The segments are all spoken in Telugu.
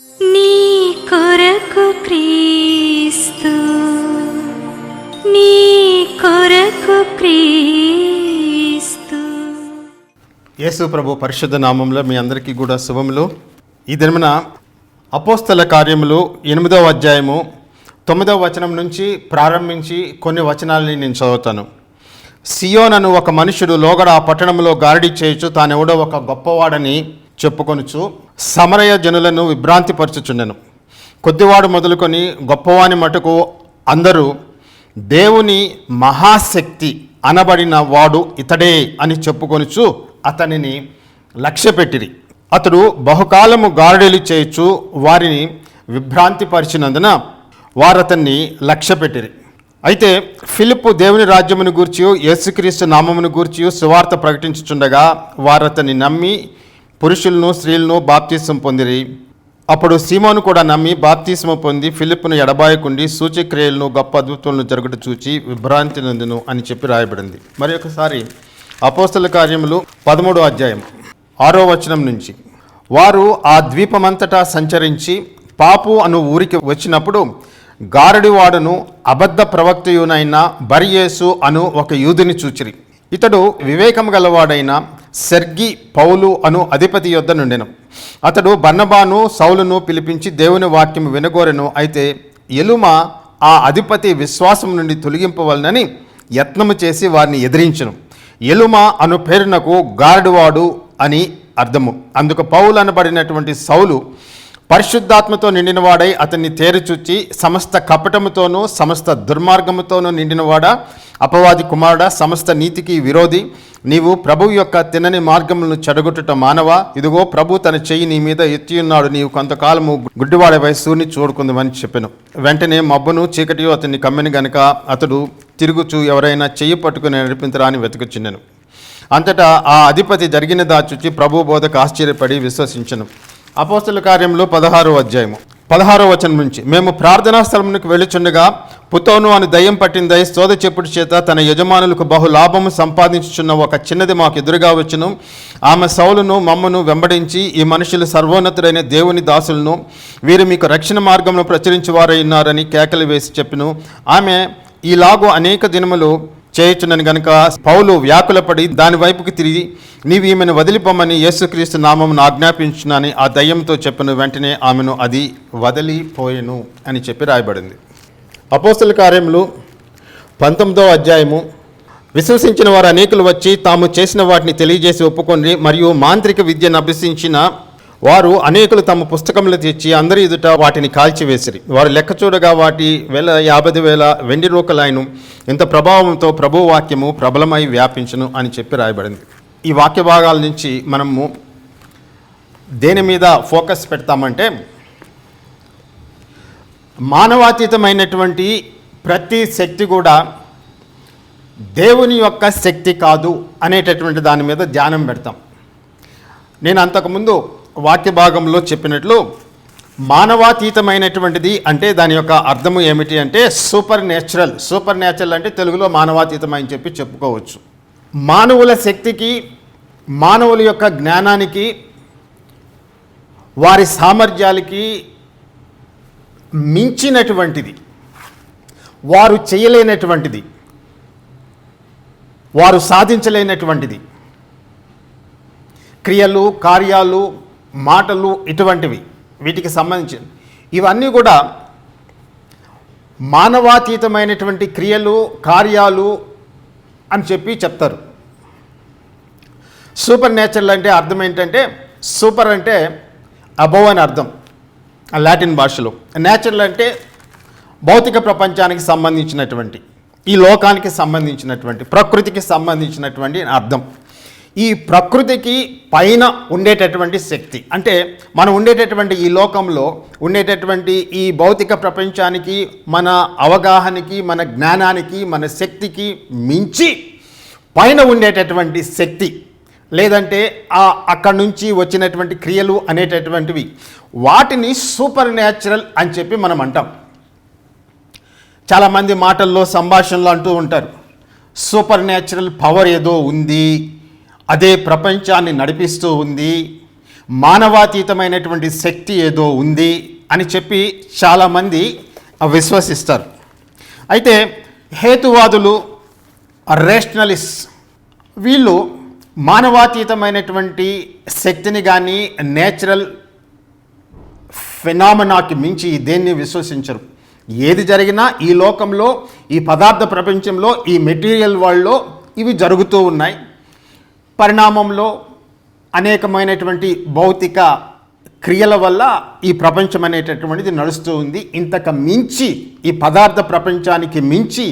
నీ కొరకు క్రీస్తు, నీ కొరకు క్రీస్తు. యేసు ప్రభు పరిశుద్ధ నామంలో మీ అందరికీ కూడా శుభములు. ఈ దినమున అపోస్తల కార్యములు 8వ అధ్యాయము 9వ వచనం నుంచి ప్రారంభించి కొన్ని వచనాలని నేను చదువుతాను. సియోనను ఒక మనుషుడు లోగడ ఆ పట్టణంలో గారడీ చేయుచు తానెవడో ఒక గొప్పవాడని చెప్పుకొనుచు సమరయ జనులను విభ్రాంతిపరచుచుండెను. కొద్దివాడు మొదలుకొని గొప్పవాని మటుకు అందరూ దేవుని మహాశక్తి అనబడిన వాడు ఇతడే అని చెప్పుకొనుచు అతనిని లక్ష్యపెట్టిరి. అతడు బహుకాలము గారడీలు చేయొచ్చు వారిని విభ్రాంతిపరిచినందున వారతన్ని లక్ష్యపెట్టిరి. అయితే ఫిలిప్పు దేవుని రాజ్యమును గూర్చి యేసుక్రీస్తు నామమును గూర్చి సువార్త ప్రకటించుచుండగా వారతన్ని నమ్మి పురుషులను స్త్రీలను బాప్తిసం పొందిరి. అప్పుడు సీమోను కూడా నమ్మి బాప్తిస్మ పొంది ఫిలిప్పును ఎడబాయకుండి సూచక్రియలను గొప్ప అద్భుతాలను జరుగుట చూచి విభ్రాంతి నందును అని చెప్పి రాయబడింది. మరి ఒకసారి అపోస్తల కార్యములు 13వ అధ్యాయం 6వ వచనం నుంచి, వారు ఆ ద్వీపమంతటా సంచరించి పాపు అను ఊరికి వచ్చినప్పుడు గారడివాడును అబద్ధ ప్రవక్తయునైన బర్యేసు అను ఒక యూదుని చూచిరి. ఇతడు వివేకము గలవాడైన సెర్గి పౌలు అను అధిపతి యొద్ద నుండెను. అతడు బర్నబాను సౌలును పిలిపించి దేవుని వాక్యము వినగోరెను. అయితే ఎలుమ ఆ అధిపతి విశ్వాసం నుండి తొలగింపవలనని యత్నము చేసి వారిని ఎదిరించెను. ఎలుమ అను పేరునకు గారడివాడు అని అర్థము. అందుకు పౌలు అనబడినటువంటి సౌలు పరిశుద్ధాత్మతో నిండినవాడై అతన్ని తేరుచూచి సమస్త కపటముతోనూ సమస్త దుర్మార్గముతోనూ నిండినవాడా, అపవాది కుమారుడా, సమస్త నీతికి విరోధి, నీవు ప్రభువు యొక్క తినని మార్గములను చెడగొట్టుట మానవా, ఇదిగో ప్రభు తన చెయ్యి నీ మీద ఎత్తియున్నాడు, నీవు కొంతకాలము గుడ్డివాడవై సూర్యుని చూడుకుందామని చెప్పెను. వెంటనే మబ్బును చీకటియు అతన్ని కమ్మెను గనుక అతడు తిరుగుచూ ఎవరైనా చెయ్యి పట్టుకుని నడిపించరా అని వెతుకుచుండెను. అంతటా ఆ అధిపతి జరిగిన దాచుచి ప్రభు బోధకు ఆశ్చర్యపడి విశ్వసించెను. అపోస్తల కార్యంలో 16వ అధ్యాయము 16వ వచనం నుంచి, మేము ప్రార్థనా స్థలమునకు వెళ్ళుచుండగా పుతోను అని దయ్యం పట్టిందై సోద చెప్పుడు చేత తన యజమానులకు బహు లాభము సంపాదించుచున్న ఒక చిన్నది మాకు ఎదురుగా వచ్చును. ఆమె సౌలును మమ్మను వెంబడించి, ఈ మనుషులు సర్వోన్నతుడైన దేవుని దాసులను, వీరు మీకు రక్షణ మార్గంలో ప్రచురించేవారై ఉన్నారని కేకలు వేసి చెప్పెను. ఆమె ఈలాగు అనేక దినములు చేయుచున్నని గనుక పౌలు వ్యాకులపడి దాని వైపుకి తిరిగి, నీవు ఈమెను వదిలిపోమని యేసుక్రీస్తు నామమును ఆజ్ఞాపించునని ఆ దయ్యంతో చెప్పెను. వెంటనే ఆమెను అది వదిలిపోయెను అని చెప్పి రాయబడింది. అపోస్తల కార్యములు 19వ అధ్యాయము, విశ్వసించిన వారు అనేకులు వచ్చి తాము చేసిన వాటిని తెలియజేసి ఒప్పుకొని, మరియు మాంత్రిక విద్యను అభ్యసించిన వారు అనేకులు తమ పుస్తకములు తెచ్చి అందరి ఎదుట వాటిని కాల్చివేసిరి. వారు లెక్క చూడగా వాటి 50,000 వెండి రూకలాయను. ఇంత ప్రభావంతో ప్రభు వాక్యము ప్రబలమై వ్యాపించును అని చెప్పి రాయబడింది. ఈ వాక్య భాగాల నుంచి మనము దేని మీద ఫోకస్ పెడతామంటే, మానవాతీతమైనటువంటి ప్రతి శక్తి కూడా దేవుని యొక్క శక్తి కాదు అనేటటువంటి దాని మీద ధ్యానం పెడతాం. నేను అంతకుముందు వాక్య భాగంలో చెప్పినట్లు మానవాతీతమైనటువంటిది అంటే దాని యొక్క అర్థము ఏమిటి అంటే సూపర్ న్యాచురల్ అంటే తెలుగులో మానవాతీతం అని చెప్పి చెప్పుకోవచ్చు. మానవుల శక్తికి, మానవుల యొక్క జ్ఞానానికి, వారి సామర్థ్యాలకి మించినటువంటిది, వారు చేయలేనటువంటిది, వారు సాధించలేనటువంటిది క్రియలు, కార్యాలు, మాటలు, ఇటువంటివి వీటికి సంబంధించి ఇవన్నీ కూడా మానవాతీతమైనటువంటి క్రియలు, కార్యాలు అని చెప్పి చెప్తారు. సూపర్ న్యాచురల్ అంటే అర్థం ఏంటంటే, సూపర్ అంటే అబోవ్ అని అర్థం లాటిన్ భాషలో. న్యాచురల్ అంటే భౌతిక ప్రపంచానికి సంబంధించినటువంటి, ఈ లోకానికి సంబంధించినటువంటి, ప్రకృతికి సంబంధించినటువంటి అర్థం. ఈ ప్రకృతికి పైన ఉండేటటువంటి శక్తి అంటే మనం ఉండేటటువంటి ఈ లోకంలో ఉండేటటువంటి ఈ భౌతిక ప్రపంచానికి, మన అవగాహనకి, మన జ్ఞానానికి, మన శక్తికి మించి పైన ఉండేటటువంటి శక్తి, లేదంటే అక్కడి నుంచి వచ్చినటువంటి క్రియలు అనేటటువంటివి, వాటిని సూపర్ న్యాచురల్ అని చెప్పి మనం అంటాం. చాలామంది మాటల్లో, సంభాషణలో అంటూ ఉంటారు, సూపర్ న్యాచురల్ పవర్ ఏదో ఉంది, అదే ప్రపంచాన్ని నడిపిస్తూ ఉంది, మానవాతీతమైనటువంటి శక్తి ఏదో ఉంది అని చెప్పి చాలామంది విశ్వసిస్తారు. అయితే హేతువాదులు, రేషనలిస్ట్ వీళ్ళు మానవాతీతమైనటువంటి శక్తిని కానీ నేచురల్ ఫెనామినాకి మించి దేన్ని విశ్వసించరు. ఏది జరిగినా ఈ లోకంలో, ఈ పదార్థ ప్రపంచంలో, ఈ మెటీరియల్ వరల్డ్లో ఇవి జరుగుతూ ఉన్నాయి. పరిణామంలో అనేకమైనటువంటి భౌతిక క్రియల వల్ల ఈ ప్రపంచం అనేటటువంటిది నడుస్తూ ఉంది. ఇంతకు మించి ఈ పదార్థ ప్రపంచానికి మించి,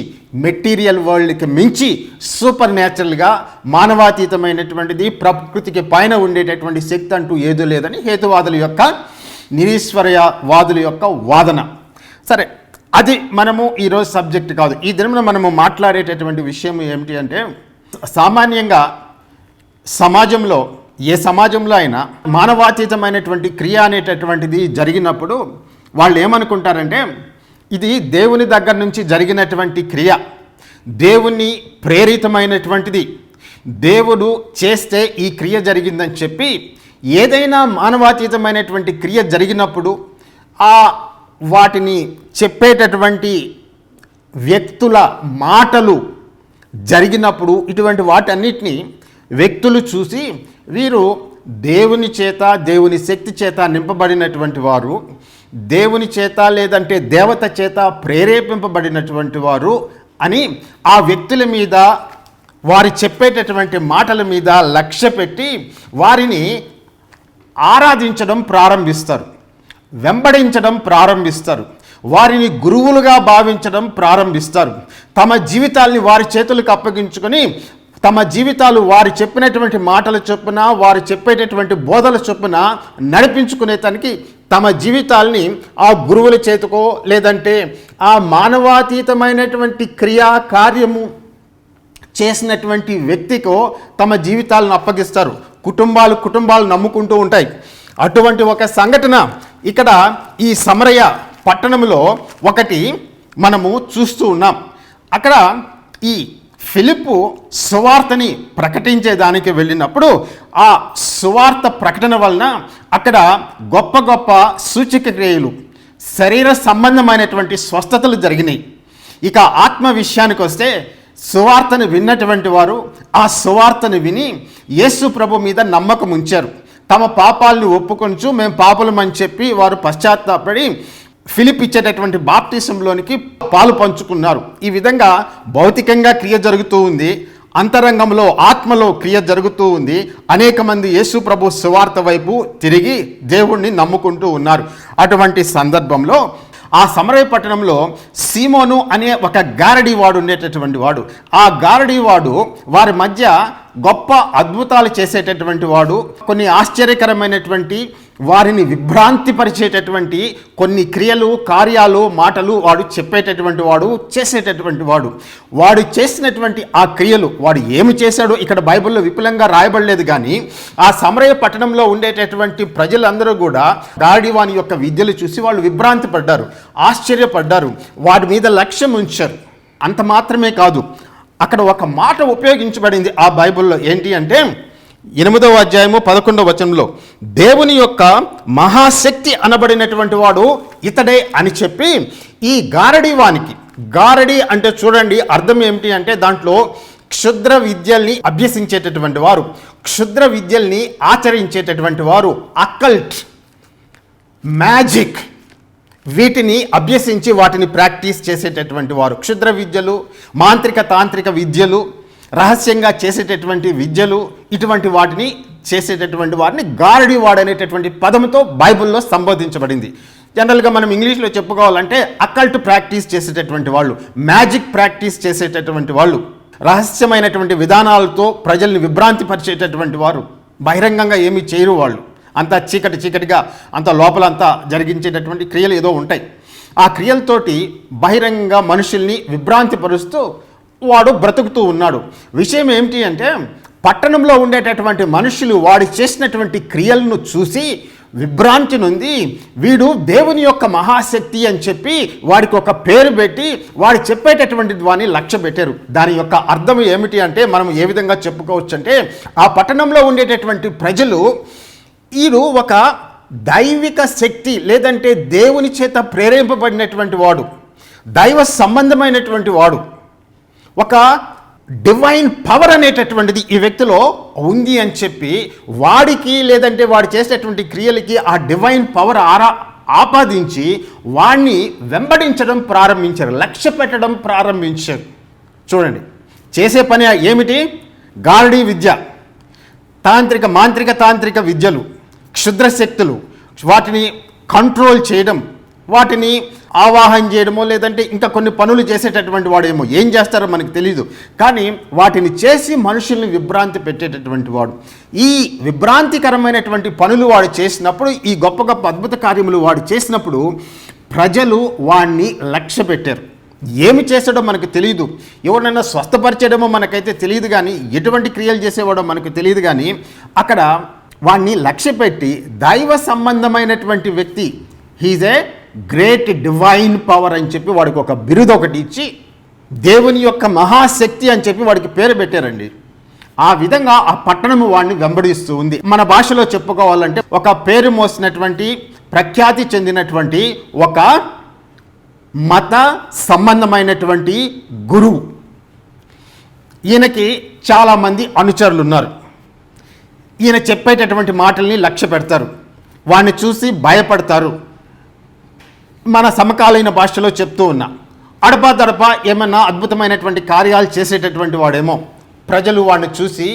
మెటీరియల్ వరల్డ్కి మించి సూపర్ న్యాచురల్గా మానవాతీతమైనటువంటిది, ప్రకృతికి పైన ఉండేటటువంటి శక్తి అంటూ ఏదో లేదని హేతువాదుల యొక్క, నిరీశ్వరవాదుల యొక్క వాదన. సరే, అది మనము ఈరోజు సబ్జెక్ట్ కాదు. ఈ దినమున మనము మాట్లాడేటటువంటి విషయం ఏమిటి అంటే, సామాన్యంగా సమాజంలో, ఏ సమాజంలో అయినా మానవాతీతమైనటువంటి క్రియ అనేటటువంటిది జరిగినప్పుడు వాళ్ళు ఏమనుకుంటారంటే, ఇది దేవుని దగ్గర నుంచి జరిగినటువంటి క్రియ, దేవుని ప్రేరితమైనటువంటిది, దేవుడు చేస్తే ఈ క్రియ జరిగిందని చెప్పి, ఏదైనా మానవాతీతమైనటువంటి క్రియ జరిగినప్పుడు వాటిని చెప్పేటటువంటి వ్యక్తుల మాటలు జరిగినప్పుడు ఇటువంటి వాటన్నిటినీ వ్యక్తులు చూసి వీరు దేవుని చేత, దేవుని శక్తి చేత నింపబడినటువంటి వారు, దేవుని చేత లేదంటే దేవత చేత ప్రేరేపింపబడినటువంటి వారు అని ఆ వ్యక్తుల మీద, వారి చెప్పేటటువంటి మాటల మీద లక్ష్య పెట్టి వారిని ఆరాధించడం ప్రారంభిస్తారు, వెంబడించడం ప్రారంభిస్తారు, వారిని గురువులుగా భావించడం ప్రారంభిస్తారు. తమ జీవితాల్ని వారి చేతులకు అప్పగించుకొని తమ జీవితాలు వారు చెప్పినటువంటి మాటల చొప్పున, వారు చెప్పేటటువంటి బోధల చొప్పున నడిపించుకునేదానికి తమ జీవితాల్ని ఆ గురువుల చేతికో లేదంటే ఆ మానవాతీతమైనటువంటి క్రియా కార్యము చేసినటువంటి వ్యక్తికో తమ జీవితాలను అప్పగిస్తారు. కుటుంబాలు నమ్ముకుంటూ ఉంటాయి. అటువంటి ఒక సంఘటన ఇక్కడ ఈ సమరయ పట్టణంలో ఒకటి మనము చూస్తూ ఉన్నాం. అక్కడ ఈ ఫిలిప్పు సువార్తని ప్రకటించేదానికి వెళ్ళినప్పుడు ఆ సువార్త ప్రకటన వలన అక్కడ గొప్ప గొప్ప సూచక క్రియలు, శరీర సంబంధమైనటువంటి స్వస్థతలు జరిగినాయి. ఇక ఆత్మ విషయానికి వస్తే సువార్తను విన్నటువంటి వారు ఆ సువార్తను విని యేసు ప్రభు మీద నమ్మకం ఉంచారు. తమ పాపాలను ఒప్పుకొంచు మేము పాపులమని చెప్పి వారు పశ్చాత్తాపడి ఫిలిప్ ఇచ్చేటటువంటి బాప్టిజంలోనికి పాలు పంచుకున్నారు. ఈ విధంగా భౌతికంగా క్రియ జరుగుతూ ఉంది, అంతరంగంలో ఆత్మలో క్రియ జరుగుతూ ఉంది. అనేక మంది యేసు ప్రభు సువార్త వైపు తిరిగి దేవుణ్ణి నమ్ముకుంటూ ఉన్నారు. అటువంటి సందర్భంలో ఆ సమరయ పట్టణంలో సీమోను అనే ఒక గారడీవాడు ఉండేటటువంటి వాడు. ఆ గారడీవాడు వారి మధ్య గొప్ప అద్భుతాలు చేసేటటువంటి వాడు. కొన్ని ఆశ్చర్యకరమైనటువంటి, వారిని విభ్రాంతిపరిచేటటువంటి కొన్ని క్రియలు, కార్యాలు, మాటలు వాడు చెప్పేటటువంటి వాడు, చేసేటటువంటి వాడు. వాడు చేసినటువంటి ఆ క్రియలు, వాడు ఏమి చేశాడో ఇక్కడ బైబిల్లో విపులంగా రాయబడలేదు. కానీ ఆ సమరయ పట్టణంలో ఉండేటటువంటి ప్రజలందరూ కూడా గారడీవాని యొక్క విద్యలు చూసి వాళ్ళు విభ్రాంతి పడ్డారు, ఆశ్చర్యపడ్డారు, వాడి మీద లక్ష్యం ఉంచారు. అంత మాత్రమే కాదు, అక్కడ ఒక మాట ఉపయోగించబడింది ఆ బైబిల్లో. ఏంటి అంటే 8వ అధ్యాయము 11వ వచనంలో దేవుని యొక్క మహాశక్తి అనబడినటువంటి వాడు ఇతడే అని చెప్పి ఈ గారడీవానికి, గారడి అంటే చూడండి అర్థం ఏమిటి అంటే దాంట్లో క్షుద్ర విద్యల్ని అభ్యసించేటటువంటి వారు, క్షుద్ర విద్యల్ని ఆచరించేటటువంటి వారు, అకల్ట్, మ్యాజిక్, వీటిని అభ్యసించి వాటిని ప్రాక్టీస్ చేసేటటువంటి వారు. క్షుద్ర విద్యలు, మాంత్రిక తాంత్రిక విద్యలు, రహస్యంగా చేసేటటువంటి విద్యలు, ఇటువంటి వాటిని చేసేటటువంటి వారిని గారడీవాడు అనేటటువంటి పదంతో బైబిల్లో సంబోధించబడింది. జనరల్గా మనం ఇంగ్లీష్లో చెప్పుకోవాలంటే అకల్ట్ ప్రాక్టీస్ చేసేటటువంటి వాళ్ళు, మ్యాజిక్ ప్రాక్టీస్ చేసేటటువంటి వాళ్ళు, రహస్యమైనటువంటి విధానాలతో ప్రజల్ని విభ్రాంతిపరిచేటటువంటి వారు. బహిరంగంగా ఏమీ చేయరు వాళ్ళు, అంతా చీకటిగా అంత లోపలంతా జరిగించేటటువంటి క్రియలు ఏదో ఉంటాయి. ఆ క్రియలతోటి బహిరంగంగా మనుషుల్ని విభ్రాంతిపరుస్తూ వాడు బ్రతుకుతూ ఉన్నాడు. విషయం ఏమిటి అంటే పట్టణంలో ఉండేటటువంటి మనుషులు వాడు చేసినటువంటి క్రియలను చూసి విభ్రాంతి నొంది వీడు దేవుని యొక్క మహాశక్తి అని చెప్పి వాడికి ఒక పేరు పెట్టి వాడు చెప్పేటటువంటి దాన్ని లక్ష్య పెట్టారు. దాని యొక్క అర్థం ఏమిటి అంటే మనం ఏ విధంగా చెప్పుకోవచ్చు అంటే ఆ పట్టణంలో ఉండేటటువంటి ప్రజలు ఈడు ఒక దైవిక శక్తి లేదంటే దేవుని చేత ప్రేరేపింపబడినటువంటి వాడు, దైవ సంబంధమైనటువంటి వాడు, ఒక డివైన్ పవర్ అనేటటువంటిది ఈ వ్యక్తిలో ఉంది అని చెప్పి వాడికి లేదంటే వాడు చేసేటటువంటి క్రియలకి ఆ డివైన్ పవర్ ఆపాదించి వాడిని వెంబడించడం ప్రారంభించారు, లక్ష్య పెట్టడం ప్రారంభించారు. చూడండి, చేసే పని ఏమిటి? గారడీ విద్య, తాంత్రిక విద్యలు, క్షుద్ర శక్తులు, వాటిని కంట్రోల్ చేయడం, వాటిని ఆవాహన చేయడమో లేదంటే ఇంకా కొన్ని పనులు చేసేటటువంటి వాడు ఏమో ఏం చేస్తారో మనకు తెలియదు, కానీ వాటిని చేసి మనుషుల్ని విభ్రాంతి పెట్టేటటువంటి వాడు. ఈ విభ్రాంతికరమైనటువంటి పనులు వాడు చేసినప్పుడు, ఈ గొప్ప గొప్ప అద్భుత కార్యములు వాడు చేసినప్పుడు ప్రజలు వాడిని లక్ష్య పెట్టారు. ఏమి చేసాడో మనకు తెలియదు, ఎవరినైనా స్వస్థపరిచేయడమో మనకైతే తెలియదు, కానీ ఎటువంటి క్రియలు చేసేవాడో మనకు తెలియదు, కానీ అక్కడ వాడిని లక్ష్య పెట్టి దైవ సంబంధమైనటువంటి వ్యక్తి, he's a great divine power అని చెప్పి వాడికి ఒక బిరుదు ఒకటి ఇచ్చి దేవుని యొక్క మహాశక్తి అని చెప్పి వాడికి పేరు పెట్టారండి. ఆ విధంగా ఆ పట్టణము వాడిని వెంబడిస్తూ ఉంది. మన భాషలో చెప్పుకోవాలంటే ఒక పేరు మోసినటువంటి ప్రఖ్యాతి చెందినటువంటి ఒక మత సంబంధమైనటువంటి గురువు. ఈయనకి చాలామంది అనుచరులు ఉన్నారు. ఈయన చెప్పేటటువంటి మాటల్ని లక్ష్య పెడతారు, వాడిని చూసి భయపడతారు. మన సమకాలీన భాషలో చెప్తూ ఉన్నా, అడపాదడపా ఏమన్నా అద్భుతమైనటువంటి కార్యాలు చేసేటటువంటి వాడేమో, ప్రజలు వాడిని చూసి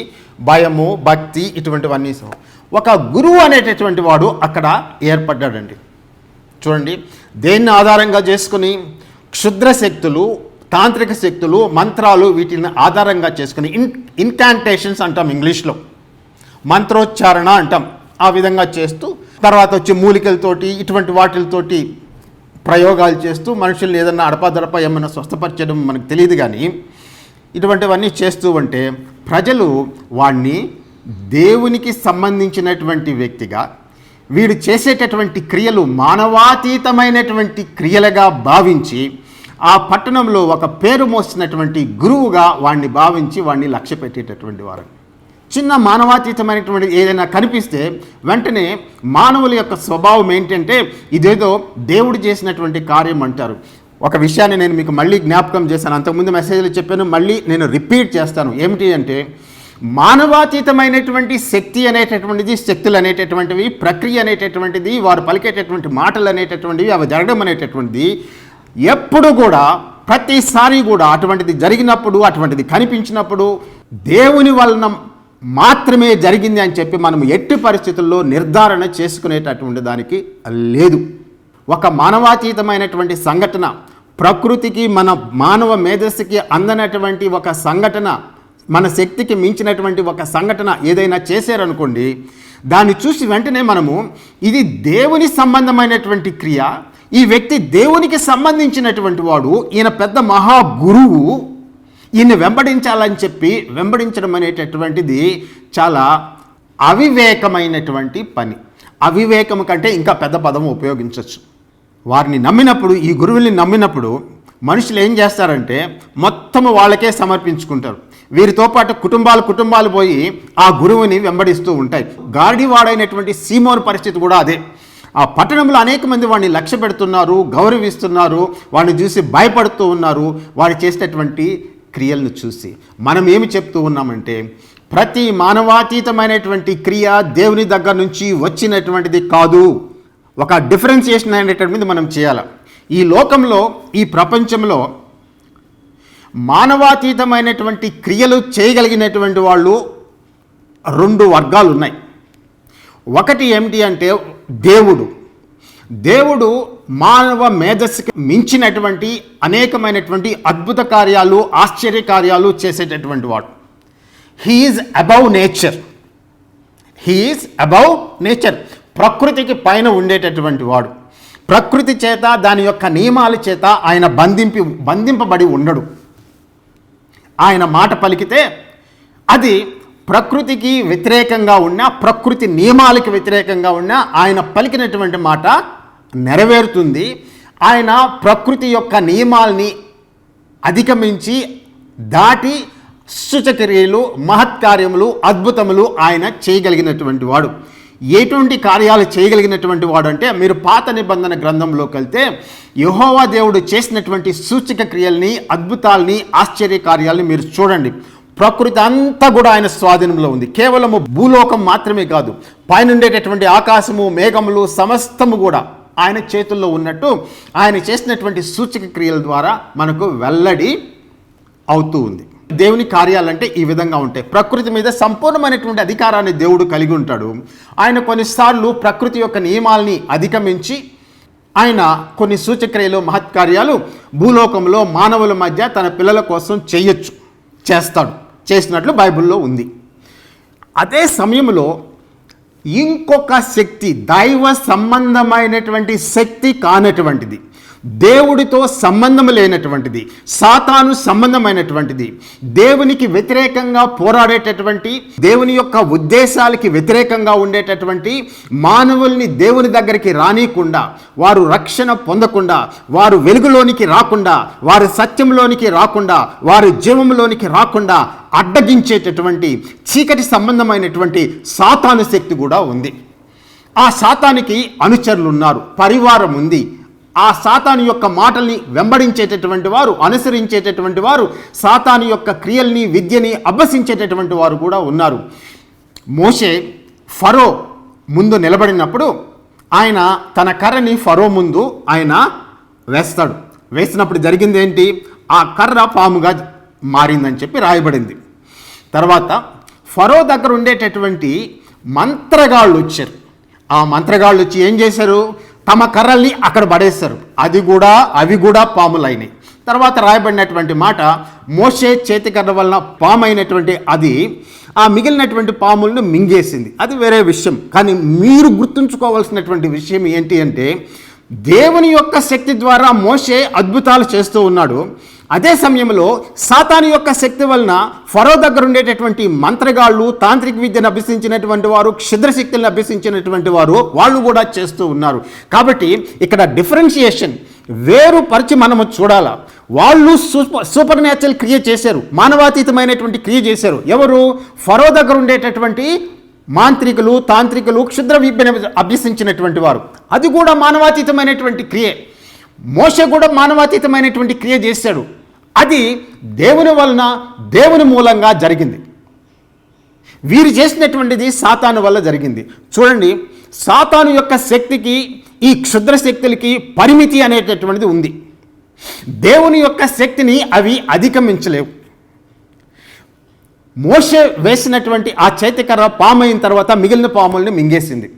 భయము, భక్తి ఇటువంటివన్నీ. ఒక గురువు అనేటటువంటి వాడు అక్కడ ఏర్పడ్డాడండి. చూడండి, దేన్ని ఆధారంగా చేసుకుని క్షుద్ర శక్తులు, తాంత్రిక శక్తులు, మంత్రాలు, వీటిని ఆధారంగా చేసుకుని ఇన్కాంటేషన్స్ అంటాం ఇంగ్లీష్లో, మంత్రోచ్చారణ అంటాం. ఆ విధంగా చేస్తూ తర్వాత వచ్చి మూలికలతోటి ఇటువంటి వాటితోటి ప్రయోగాలు చేస్తూ మనుషుల్ని ఏదన్నా అడపాదడపా ఏమన్నా స్వస్థపరచడం మనకు తెలియదు, కానీ ఇటువంటివన్నీ చేస్తూ ఉంటే ప్రజలు వాడిని దేవునికి సంబంధించినటువంటి వ్యక్తిగా, వీడు చేసేటటువంటి క్రియలు మానవాతీతమైనటువంటి క్రియలుగా భావించి ఆ పట్టణంలో ఒక పేరు మోసినటువంటి గురువుగా వాడిని భావించి వాడిని లక్ష్య పెట్టేటటువంటి వారు. చిన్న మానవాతీతమైనటువంటి ఏదైనా కనిపిస్తే వెంటనే మానవుల యొక్క స్వభావం ఏంటంటే ఇదేదో దేవుడు చేసినటువంటి కార్యం అంటారు. ఒక విషయాన్ని నేను మీకు మళ్ళీ జ్ఞాపకం చేశాను, అంతకుముందు మెసేజ్లు చెప్పాను, మళ్ళీ నేను రిపీట్ చేస్తాను. ఏమిటి అంటే, మానవాతీతమైనటువంటి శక్తి అనేటటువంటిది, శక్తులు అనేటటువంటివి, ప్రక్రియ అనేటటువంటిది, వారు పలికేటటువంటి మాటలు అనేటటువంటివి, అవి జరగడం అనేటటువంటిది ఎప్పుడు కూడా, ప్రతిసారి కూడా అటువంటిది జరిగినప్పుడు, అటువంటిది కనిపించినప్పుడు దేవుని వలన మాత్రమే జరిగింది అని చెప్పి మనం ఎట్టి పరిస్థితుల్లో నిర్ధారణ చేసుకునేటటువంటి దానికి లేదు. ఒక మానవాతీతమైనటువంటి సంఘటన, ప్రకృతికి మన మానవ మేధస్సుకి అందనటువంటి ఒక సంఘటన, మన శక్తికి మించినటువంటి ఒక సంఘటన ఏదైనా చేశారనుకోండి, దాన్ని చూసి వెంటనే మనము ఇది దేవుని సంబంధమైనటువంటి క్రియ, ఈ వ్యక్తి దేవునికి సంబంధించినటువంటి వాడు, ఈయన పెద్ద మహా గురువు, ఈయన్ని వెంబడించాలని చెప్పి వెంబడించడం అనేటటువంటిది చాలా అవివేకమైనటువంటి పని. అవివేకం కంటే ఇంకా పెద్ద పదం ఉపయోగించవచ్చు. వారిని నమ్మినప్పుడు, ఈ గురువుల్ని నమ్మినప్పుడు మనుషులు ఏం చేస్తారంటే మొత్తము వాళ్ళకే సమర్పించుకుంటారు. వీరితో పాటు కుటుంబాలు పోయి ఆ గురువుని వెంబడిస్తూ ఉంటాయి. గాడివాడైనటువంటి సీమోను పరిస్థితి కూడా అదే. ఆ పట్టణంలో అనేక మంది వాడిని లక్ష్య పెడుతున్నారు, గౌరవిస్తున్నారు, వాడిని చూసి భయపడుతూ ఉన్నారు. వాడు చేసేటటువంటి క్రియలను చూసి మనం ఏమి చెప్తూ ఉన్నామంటే, ప్రతి మానవాతీతమైనటువంటి క్రియ దేవుని దగ్గర నుంచి వచ్చినటువంటిది కాదు. ఒక డిఫరెన్సియేషన్ అనేటటువంటిది మనం చేయాలి. ఈ లోకంలో, ఈ ప్రపంచంలో మానవాతీతమైనటువంటి క్రియలు చేయగలిగినటువంటి వాళ్ళు రెండు వర్గాలు ఉన్నాయి. ఒకటి ఏమిటి అంటే దేవుడు మానవ మేధస్సుకి మించినటువంటి అనేకమైనటువంటి అద్భుత కార్యాలు, ఆశ్చర్య కార్యాలు చేసేటటువంటి వాడు. He is above nature. ప్రకృతికి పైన ఉండేటటువంటి వాడు. ప్రకృతి చేత, దాని యొక్క నియమాల చేత ఆయన బంధింపబడి ఉండడు. ఆయన మాట పలికితే అది ప్రకృతికి వ్యతిరేకంగా ఉన్నా, ప్రకృతి నియమాలకి వ్యతిరేకంగా ఉన్నా ఆయన పలికినటువంటి మాట నెరవేరుతుంది. ఆయన ప్రకృతి యొక్క నియమాల్ని అధిగమించి దాటి సూచక్రియలు, మహత్కార్యములు, అద్భుతములు ఆయన చేయగలిగినటువంటి వాడు. ఎటువంటి కార్యాలు చేయగలిగినటువంటి వాడు అంటే, మీరు పాత నిబంధన గ్రంథంలోకి వెళ్తే యెహోవా దేవుడు చేసినటువంటి సూచక క్రియల్ని, అద్భుతాలని, ఆశ్చర్య కార్యాలని మీరు చూడండి. ప్రకృతి అంతా కూడా ఆయన స్వాధీనంలో ఉంది. కేవలము భూలోకం మాత్రమే కాదు, పైన ఉండేటటువంటి ఆకాశము, మేఘములు సమస్తము కూడా ఆయన చేతుల్లో ఉన్నట్టు ఆయన చేసినటువంటి సూచక క్రియల ద్వారా మనకు వెల్లడి అవుతూ ఉంది. దేవుని కార్యాలంటే ఈ విధంగా ఉంటాయి. ప్రకృతి మీద సంపూర్ణమైనటువంటి అధికారాన్ని దేవుడు కలిగి ఉంటాడు. ఆయన కొన్నిసార్లు ప్రకృతి యొక్క నియమాల్ని అధిగమించి ఆయన కొన్ని సూచక్రియలు, మహత్కార్యాలు భూలోకంలో మానవుల మధ్య తన పిల్లల కోసం చేస్తాడు, చేసినట్లు బైబిల్లో ఉంది. అదే సమయంలో ఇంకొక శక్తి, దైవ సంబంధమైనటువంటి శక్తి కానటువంటిది, దేవుడితో సంబంధం లేనటువంటిది, సాతాను సంబంధమైనటువంటిది, దేవునికి వ్యతిరేకంగా పోరాడేటటువంటి, దేవుని యొక్క ఉద్దేశాలకి వ్యతిరేకంగా ఉండేటటువంటి, మానవుల్ని దేవుని దగ్గరికి రానియకుండా, వారు రక్షణ పొందకుండా, వారు వెలుగులోనికి రాకుండా, వారు సత్యంలోనికి రాకుండా, వారు జీవంలోనికి రాకుండా అడ్డగించేటటువంటి చీకటి సంబంధమైనటువంటి సాతాను శక్తి కూడా ఉంది. ఆ సాతానికి అనుచరులు ఉన్నారు, పరివారం ఉంది. ఆ సాతాను యొక్క మాటల్ని వెంబడించేటటువంటి వారు, అనుసరించేటటువంటి వారు, సాతాను యొక్క క్రియల్ని, విద్యని అభ్యసించేటటువంటి వారు కూడా ఉన్నారు. మోషే ఫరో ముందు నిలబడినప్పుడు ఆయన తన కర్రని ఫరో ముందు ఆయన వేసినప్పుడు జరిగింది ఏంటి? ఆ కర్ర పాముగా మారిందని చెప్పి రాయబడింది. తర్వాత ఫరో దగ్గర ఉండేటటువంటి మంత్రగాళ్ళు వచ్చారు. ఆ మంత్రగాళ్ళు వచ్చి ఏం చేశారు? తమ కర్రల్ని అక్కడ పడేశారు. అవి కూడా పాములైనాయి. తర్వాత రాయబడినటువంటి మాట, మోషే చేతికర్ర వలన పాము అయినటువంటి అది ఆ మిగిలినటువంటి పాములను మింగేసింది. అది వేరే విషయం. కానీ మీరు గుర్తుంచుకోవాల్సినటువంటి విషయం ఏంటి అంటే, దేవుని యొక్క శక్తి ద్వారా మోషే అద్భుతాలు చేస్తూ ఉన్నాడు. అదే సమయంలో సాతాను యొక్క శక్తి వలన ఫరో దగ్గర ఉండేటటువంటి మంత్రగాళ్ళు, తాంత్రిక విద్యను అభ్యసించినటువంటి వారు, క్షుద్రశక్తులను అభ్యసించినటువంటి వారు, వాళ్ళు కూడా చేస్తూ ఉన్నారు. కాబట్టి ఇక్కడ డిఫరెన్షియేషన్ వేరుపరిచి మనము చూడాలా. వాళ్ళు సూపర్ న్యాచురల్ క్రియ చేశారు, మానవాతీతమైనటువంటి క్రియ చేశారు. ఎవరు? ఫరో దగ్గర ఉండేటటువంటి మాంత్రికులు, తాంత్రికులు, క్షుద్ర విద్యను అభ్యసించినటువంటి వారు. అది కూడా మానవాతీతమైనటువంటి క్రియే. మోషే కూడా మానవాతీతమైనటువంటి క్రియ చేశాడు. అది దేవుని వలన, దేవుని మూలంగా జరిగింది. వీరు చేసినటువంటిది సాతాను వల్ల జరిగింది. చూడండి, సాతాను యొక్క శక్తికి, ఈ క్షుద్ర శక్తులకి పరిమితి అనేటటువంటిది ఉంది. దేవుని యొక్క శక్తిని అవి అధిగమించలేవు. మోషే వేసినటువంటి ఆ చేతికర్ర పాము అయిన తర్వాత మిగిలిన పాముల్ని మింగేసింది.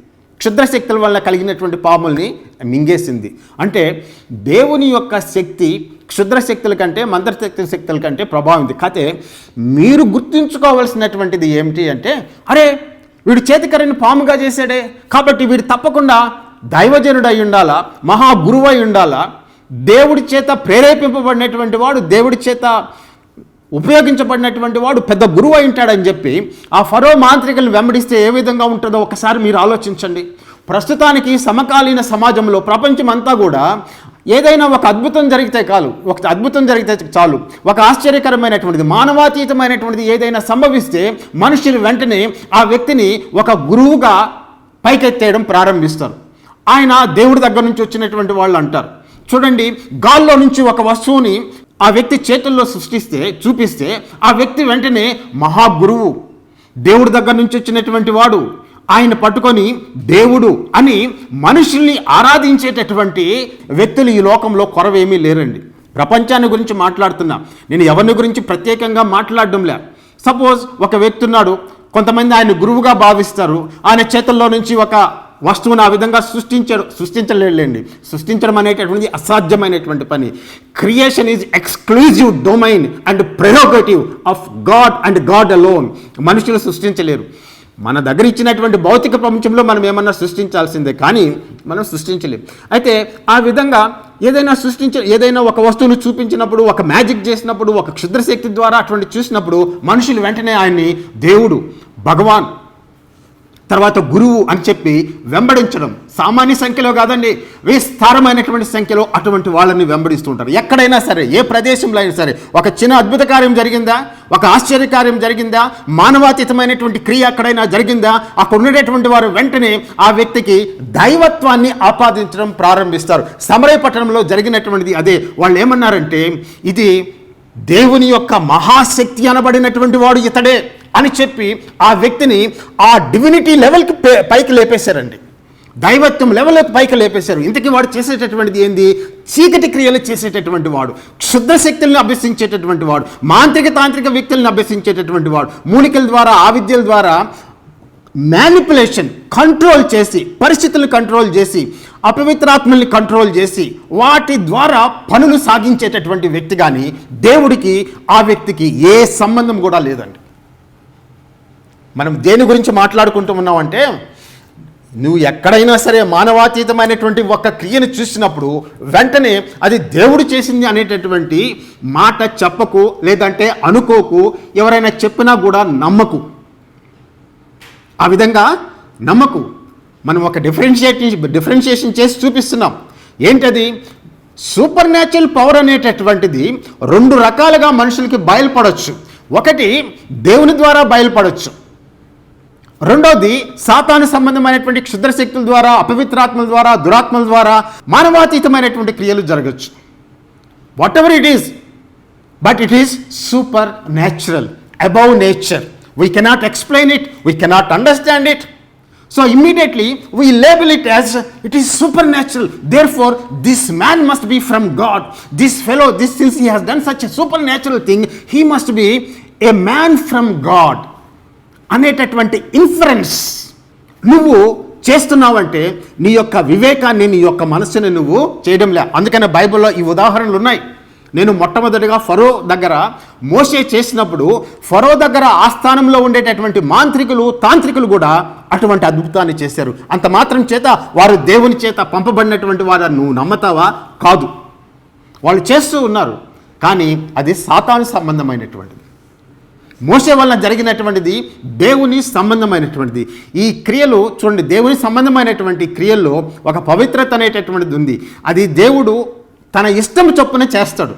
క్షుద్రశక్తుల వల్ల కలిగినటువంటి పాముల్ని మింగేసింది. అంటే దేవుని యొక్క శక్తి క్షుద్రశక్తుల కంటే, మంత్రశక్తుల కంటే ప్రభావం. కాకపోతే మీరు గుర్తుంచుకోవాల్సినటువంటిది ఏమిటి అంటే, అరే వీడు చేతికర్రని పాముగా చేశాడే, కాబట్టి వీడు తప్పకుండా దైవజనుడు అయి ఉండాలా, మహాగురువు అయి ఉండాలా, దేవుడి చేత ప్రేరేపింపబడినటువంటి వాడు, దేవుడి చేత ఉపయోగించబడినటువంటి వాడు, పెద్ద గురువు అయి ఉంటాడని చెప్పి ఆ ఫరో మాంత్రికులను వెంబడిస్తే ఏ విధంగా ఉంటుందో ఒకసారి మీరు ఆలోచించండి. ప్రస్తుతానికి సమకాలీన సమాజంలో ప్రపంచం అంతా కూడా ఏదైనా ఒక అద్భుతం జరిగితే చాలు, ఒక ఆశ్చర్యకరమైనటువంటిది, మానవాతీతమైనటువంటిది ఏదైనా సంభవిస్తే మనుషులు వెంటనే ఆ వ్యక్తిని ఒక గురువుగా పైకెత్తేయడం ప్రారంభిస్తారు. ఆయన దేవుడి దగ్గర నుంచి వచ్చినటువంటి వాళ్ళు అంటారు. చూడండి, గాల్లో నుంచి ఒక వస్తువుని ఆ వ్యక్తి చేతుల్లో చూపిస్తే ఆ వ్యక్తి వెంటనే మహాగురువు, దేవుడి దగ్గర నుంచి వచ్చినటువంటి వాడు, ఆయన పట్టుకొని దేవుడు అని మనుషుల్ని ఆరాధించేటటువంటి వ్యక్తులు ఈ లోకంలో కొరవేమీ లేరండి. ప్రపంచాన్ని గురించి మాట్లాడుతున్నా, నేను ఎవరిని గురించి ప్రత్యేకంగా మాట్లాడడంలే. సపోజ్ ఒక వ్యక్తి ఉన్నాడు, కొంతమంది ఆయన గురువుగా భావిస్తారు. ఆయన చేతుల్లో నుంచి ఒక వస్తువును ఆ విధంగా సృష్టించలేండి. సృష్టించడం అనేటటువంటిది అసాధ్యమైనటువంటి పని. Creation is exclusive domain and prerogative of God and God alone. మనుషులు సృష్టించలేరు. మన దగ్గర ఇచ్చినటువంటి భౌతిక ప్రపంచంలో మనం ఏమన్నా సృష్టించాల్సిందే, కానీ మనం సృష్టించలేం. అయితే ఆ విధంగా ఏదైనా ఒక వస్తువును చూపించినప్పుడు, ఒక మ్యాజిక్ చేసినప్పుడు, ఒక క్షుద్రశక్తి ద్వారా అటువంటి చూసినప్పుడు మనుషులు వెంటనే ఆయన్ని దేవుడు, భగవాన్, తర్వాత గురువు అని చెప్పి వెంబడించడం, సామాన్య సంఖ్యలో కాదండి, విస్తారమైనటువంటి సంఖ్యలో అటువంటి వాళ్ళని వెంబడిస్తూ ఉంటారు. ఎక్కడైనా సరే, ఏ ప్రదేశంలో అయినా సరే, ఒక చిన్న అద్భుత కార్యం జరిగిందా, ఒక ఆశ్చర్యకార్యం జరిగిందా, మానవాతీతమైనటువంటి క్రియ ఎక్కడైనా జరిగిందా, అక్కడ ఉండేటువంటి వారు వెంటనే ఆ వ్యక్తికి దైవత్వాన్ని ఆపాదించడం ప్రారంభిస్తారు. సమరయ పట్టణంలో జరిగినటువంటిది అదే. వాళ్ళు ఏమన్నారంటే, ఇది దేవుని యొక్క మహాశక్తి అనబడినటువంటి వాడు ఇతడే అని చెప్పి ఆ వ్యక్తిని ఆ డివినిటీ లెవెల్కి పైకి లేపేశారండి. దైవత్వం లెవెల్ పైకి లేపేశారు. ఇంతకీ వాడు చేసేటటువంటిది ఏంది? చీకటి క్రియలు చేసేటటువంటి వాడు, క్షుద్ర శక్తులను అభ్యసించేటటువంటి వాడు, మాంత్రిక తాంత్రిక వ్యక్తులను అభ్యసించేటటువంటి వాడు, మూలికల ద్వారా, ఆ విద్యల ద్వారా మ్యానిపులేషన్, కంట్రోల్ చేసి, పరిస్థితులను కంట్రోల్ చేసి, అపవిత్రాత్మల్ని కంట్రోల్ చేసి, వాటి ద్వారా పనులు సాగించేటటువంటి వ్యక్తి. కానీ దేవుడికి ఆ వ్యక్తికి ఏ సంబంధం కూడా లేదండి. మనం దేని గురించి మాట్లాడుకుంటూ ఉన్నామంటే, నువ్వు ఎక్కడైనా సరే మానవాతీతమైనటువంటి ఒక క్రియను చూసినప్పుడు వెంటనే అది దేవుడు చేసింది అనేటటువంటి మాట చెప్పకు, లేదంటే అనుకోకు. ఎవరైనా చెప్పినా కూడా ఆ విధంగా నమ్మకు. మనం ఒక డిఫరెన్షియేషన్ చేసి చూపిస్తున్నాం. ఏంటది? సూపర్ న్యాచురల్ పవర్ అనేటటువంటిది రెండు రకాలుగా మనుషులకి బయలుపడవచ్చు. ఒకటి దేవుని ద్వారా బయలుపడవచ్చు, రెండోది సాతాను సంబంధమైనటువంటి క్షుద్రశక్తుల ద్వారా, అపవిత్రాత్మల ద్వారా, దురాత్మల ద్వారా మానవాతీతమైనటువంటి క్రియలు జరగచ్చు. What ever it is, but it is super natural, above nature. We cannot explain it, we cannot understand it. So immediately we label it as it is supernatural. Therefore, this man must be from God. This fellow, since he has done such a supernatural thing, he must be a man from God. అనేటటువంటి ఇన్ఫరెన్స్ నువ్వు చేస్తున్నావంటే నీ యొక్క వివేకాన్ని, నీ యొక్క మనస్సుని నువ్వు చేయడం లే. అందుకనే బైబిల్లో ఈ ఉదాహరణలు ఉన్నాయి. నేను మొట్టమొదటిగా ఫరో దగ్గర మోషే చేసినప్పుడు, ఫరో దగ్గర ఆస్థానంలో ఉండేటటువంటి మాంత్రికులు, తాంత్రికులు కూడా అటువంటి అద్భుతాన్ని చేశారు. అంత మాత్రం చేత వారు దేవుని చేత పంపబడినటువంటి వారు నువ్వు నమ్మతావా? కాదు. వాళ్ళు చేస్తూ ఉన్నారు, కానీ అది సాతాను సంబంధమైనటువంటిది. మోషే వల్ల జరిగినటువంటిది దేవుని సంబంధమైనటువంటిది. ఈ క్రియలు చూడండి, దేవుని సంబంధమైనటువంటి క్రియల్లో ఒక పవిత్రత అనేటటువంటిది ఉంది. అది దేవుడు తన ఇష్టం చొప్పున చేస్తాడు,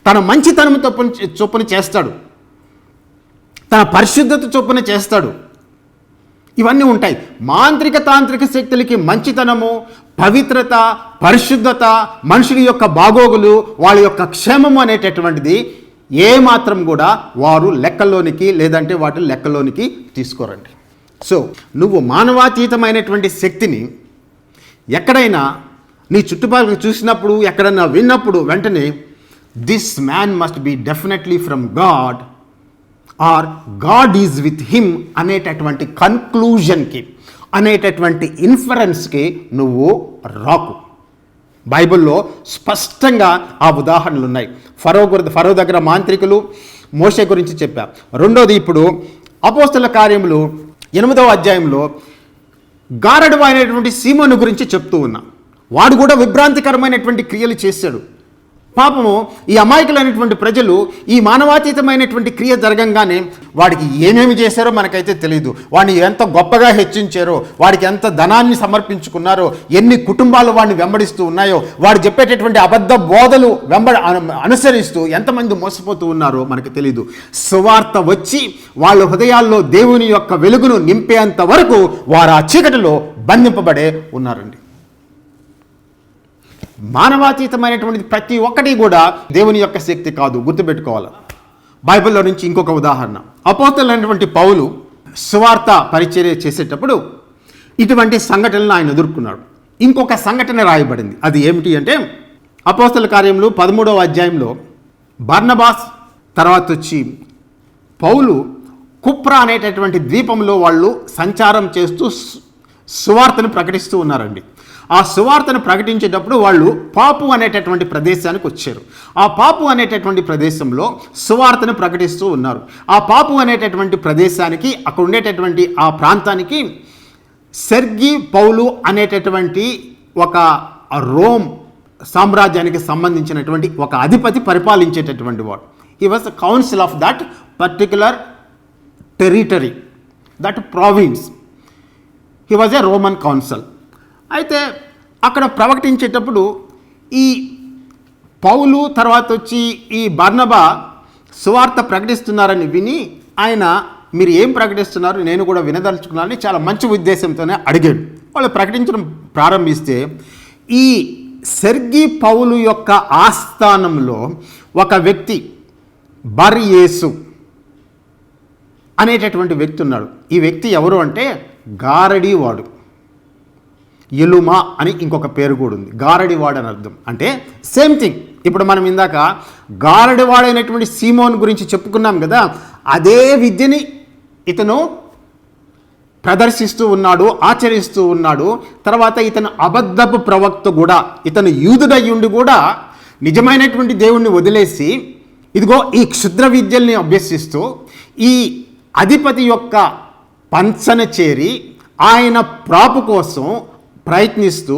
తన మంచితనం చొప్పున చేస్తాడు, తన పరిశుద్ధత చొప్పున చేస్తాడు. ఇవన్నీ ఉంటాయి. మాంత్రిక తాంత్రిక శక్తులకి మంచితనము, పవిత్రత, పరిశుద్ధత, మనుషుల యొక్క బాగోగులు, వాళ్ళ యొక్క క్షేమము అనేటటువంటిది ఏమాత్రం కూడా వారు లెక్కల్లోనికి, లేదంటే వాటిని లెక్కలోనికి తీసుకోరండి. సో నువ్వు మానవాతీతమైనటువంటి శక్తిని ఎక్కడైనా నీ చుట్టుపక్కల చూసినప్పుడు, ఎక్కడైనా విన్నప్పుడు వెంటనే this man must be definitely from god or god is with him అనేటటువంటి కన్క్లూజన్కి, అనేటటువంటి ఇన్ఫరెన్స్కి నువ్వు రాకు. బైబిల్లో స్పష్టంగా ఆ ఉదాహరణలు ఉన్నాయి. ఫరో దగ్గర మాంత్రికులు, మోషే గురించి చెప్పా. రెండోది, ఇప్పుడు అపోస్తల కార్యములు 8వ అధ్యాయంలో గారడు అయినటువంటి సీమోను గురించి చెప్తూ ఉన్నా. వాడు కూడా విభ్రాంతికరమైనటువంటి క్రియలు చేశాడు. పాపము ఈ అమాయకులైనటువంటి ప్రజలు ఈ మానవాతీతమైనటువంటి క్రియ జరగంగానే వాడికి ఏమేమి చేశారో మనకైతే తెలియదు. వాడిని ఎంత గొప్పగా హెచ్చించారో, వాడికి ఎంత ధనాన్ని సమర్పించుకున్నారో, ఎన్ని కుటుంబాలు వాడిని వెంబడిస్తూ ఉన్నాయో, వాడు చెప్పేటటువంటి అబద్ధ బోధలు అనుసరిస్తూ ఎంతమంది మోసపోతూ ఉన్నారో మనకు తెలియదు. సువార్త వచ్చి వాళ్ళ హృదయాల్లో దేవుని యొక్క వెలుగును నింపేంత వరకు వారు ఆ చీకటిలో బంధింపబడే ఉన్నారండి. మానవాతీతమైనటువంటిది ప్రతి ఒక్కటి కూడా దేవుని యొక్క శక్తి కాదు, గుర్తుపెట్టుకోవాలి. బైబిల్లో నుంచి ఇంకొక ఉదాహరణ, అపోస్తలుడైనటువంటి పౌలు సువార్త పరిచర్య చేసేటప్పుడు ఇటువంటి సంఘటనలు ఆయన ఎదుర్కొన్నాడు. ఇంకొక సంఘటన రాయబడింది. అది ఏమిటి అంటే, అపోస్తల కార్యములు 13వ అధ్యాయంలో బర్నబాస్ తర్వాత వచ్చి పౌలు కుప్రా అనేటటువంటి ద్వీపంలో వాళ్ళు సంచారం చేస్తూ సువార్తను ప్రకటిస్తూ ఉన్నారండి. ఆ సువార్తను ప్రకటించేటప్పుడు వాళ్ళు పాపు అనేటటువంటి ప్రదేశానికి వచ్చారు. ఆ పాపు అనేటటువంటి ప్రదేశంలో సువార్తను ప్రకటిస్తూ ఉన్నారు. ఆ పాపు అనేటటువంటి ప్రదేశానికి, అక్కడ ఉండేటటువంటి ఆ ప్రాంతానికి సెర్గి పౌలు అనేటటువంటి ఒక రోమ్ సామ్రాజ్యానికి సంబంధించినటువంటి ఒక అధిపతి పరిపాలించేటటువంటి వాడు. He was the council of that particular territory, that province. He was a Roman council. అయితే అక్కడ ప్రకటించేటప్పుడు ఈ పౌలు తర్వాత వచ్చి ఈ బర్నబా సువార్త ప్రకటిస్తున్నారని విని ఆయన మీరు ఏం ప్రకటిస్తున్నారు, నేను కూడా వినదలుచుకున్నానని చాలా మంచి ఉద్దేశంతోనే అడిగాడు. వాళ్ళు ప్రకటించడం ప్రారంభిస్తే ఈ సెర్గి పౌలు యొక్క ఆస్థానంలో ఒక వ్యక్తి బర్ యేసు అనేటటువంటి వ్యక్తి ఉన్నాడు. ఈ వ్యక్తి ఎవరు అంటే గారడీవాడు, ఎలుమా అని ఇంకొక పేరు కూడా ఉంది. గారడివాడు అని అర్థం. అంటే సేమ్ థింగ్. ఇప్పుడు మనం ఇందాక గారడివాడైనటువంటి సీమోన్ గురించి చెప్పుకున్నాం కదా, అదే విద్యని ఇతను ప్రదర్శిస్తూ ఉన్నాడు, ఆచరిస్తూ ఉన్నాడు. తర్వాత ఇతను అబద్ధపు ప్రవక్త కూడా. ఇతను యూదుడయ్యుండి కూడా నిజమైనటువంటి దేవుణ్ణి వదిలేసి ఇదిగో ఈ క్షుద్ర విద్యల్ని అభ్యసిస్తూ ఈ అధిపతి యొక్క పంచన చేరి ఆయన ప్రాపు కోసం ప్రయత్నిస్తూ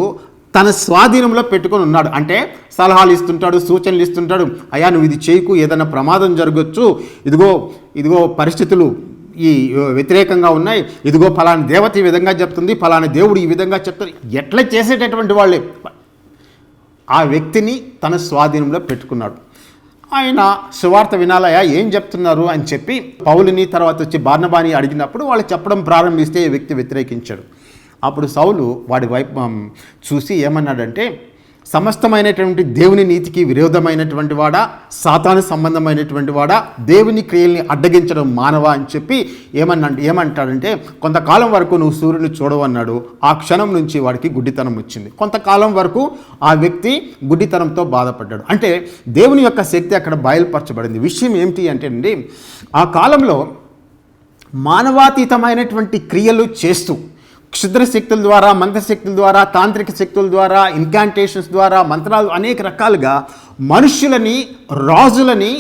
తన స్వాధీనంలో పెట్టుకొని ఉన్నాడు. అంటే సలహాలు ఇస్తుంటాడు, సూచనలు ఇస్తుంటాడు. అయ్యా నువ్వు ఇది చేయకు, ఏదైనా ప్రమాదం జరగచ్చు, ఇదిగో పరిస్థితులు ఈ వ్యతిరేకంగా ఉన్నాయి, ఇదిగో ఫలాని దేవత ఈ విధంగా చెప్తుంది, ఫలాని దేవుడు ఈ విధంగా చెప్తుంది. ఎట్లా చేసేటటువంటి వాళ్ళే ఆ వ్యక్తిని తన స్వాధీనంలో పెట్టుకున్నాడు. ఆయన సువార్త వినాలయా ఏం చెప్తున్నారు అని చెప్పి పౌలుని తర్వాత వచ్చి బార్నబాని అడిగినప్పుడు వాళ్ళు చెప్పడం ప్రారంభిస్తే ఈ వ్యక్తి వ్యతిరేకించాడు. అప్పుడు సౌలు వాడి వైపు చూసి ఏమన్నాడంటే, సమస్తమైనటువంటి దేవుని నీతికి విరోధమైనటువంటి వాడా, సాతాను సంబంధమైనటువంటి వాడా, దేవుని క్రియల్ని అడ్డగించడం మానవా అని చెప్పి ఏమంటాడంటే కొంతకాలం వరకు నువ్వు సూర్యుని చూడవన్నాడు. ఆ క్షణం నుంచి వాడికి గుడ్డితనం వచ్చింది. కొంతకాలం వరకు ఆ వ్యక్తి గుడ్డితనంతో బాధపడ్డాడు. అంటే దేవుని యొక్క శక్తి అక్కడ బయలుపరచబడింది. విషయం ఏమిటి అంటే అండి, ఆ కాలంలో మానవాతీతమైనటువంటి క్రియలు చేస్తూ క్షుద్ర శక్తుల ద్వారా, మంత్రశక్తుల ద్వారా, తాంత్రిక శక్తుల ద్వారా, ఇన్కాంటేషన్స్ ద్వారా, మంత్రాలు అనేక రకాలుగా మనుష్యులని, రాజులని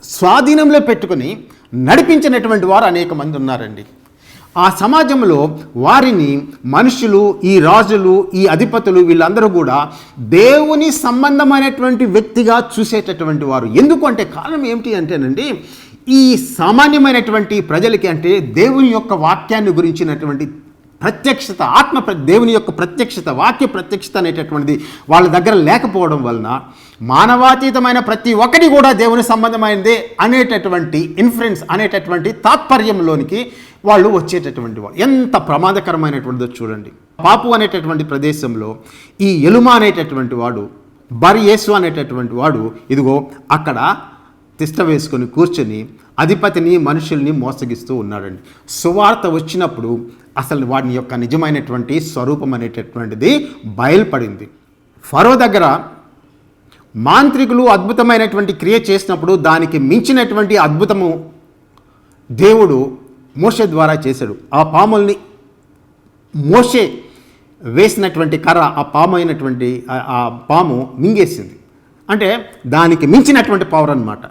స్వాధీనంలో పెట్టుకొని నడిపించినటువంటి వారు అనేక మంది ఉన్నారండి. ఆ సమాజంలో వారిని మనుషులు, ఈ రాజులు, ఈ అధిపతులు వీళ్ళందరూ కూడా దేవుని సంబంధమైనటువంటి వ్యక్తిగా చూసేటటువంటి వారు. ఎందుకు అంటే కారణం ఏమిటి అంటేనండి, ఈ సామాన్యమైనటువంటి ప్రజలకి అంటే దేవుని యొక్క వాక్యాన్ని గురించినటువంటి ప్రత్యక్షత, దేవుని యొక్క ప్రత్యక్షత, వాక్య ప్రత్యక్షత అనేటటువంటిది వాళ్ళ దగ్గర లేకపోవడం వలన మానవాతీతమైన ప్రతి ఒక్కటి కూడా దేవుని సంబంధమైనదే అనేటటువంటి ఇన్ఫ్లుయెన్స్ అనేటటువంటి తాత్పర్యంలోనికి వాళ్ళు వచ్చేటటువంటి వాళ్ళు. ఎంత ప్రమాదకరమైనటువంటిదో చూడండి. పాపు అనేటటువంటి ప్రదేశంలో ఈ ఎలుమా అనేటటువంటి వాడు, బర్ యేసు అనేటటువంటి వాడు ఇదిగో అక్కడ తిష్ట వేసుకొని కూర్చొని అధిపతిని, మనుషుల్ని మోసగిస్తూ ఉన్నాడండి. సువార్త వచ్చినప్పుడు అసలు వాడి యొక్క నిజమైనటువంటి స్వరూపం అనేటటువంటిది బయలుపడింది. ఫరో దగ్గర మాంత్రికులు అద్భుతమైనటువంటి క్రియ చేసినప్పుడు దానికి మించినటువంటి అద్భుతము దేవుడు మోషే ద్వారా చేశాడు. ఆ పాముల్ని మోషే వేసినటువంటి కర్ర ఆ పాము అయినటువంటి ఆ పాము మింగేసింది. అంటే దానికి మించినటువంటి పవర్ అన్నమాట.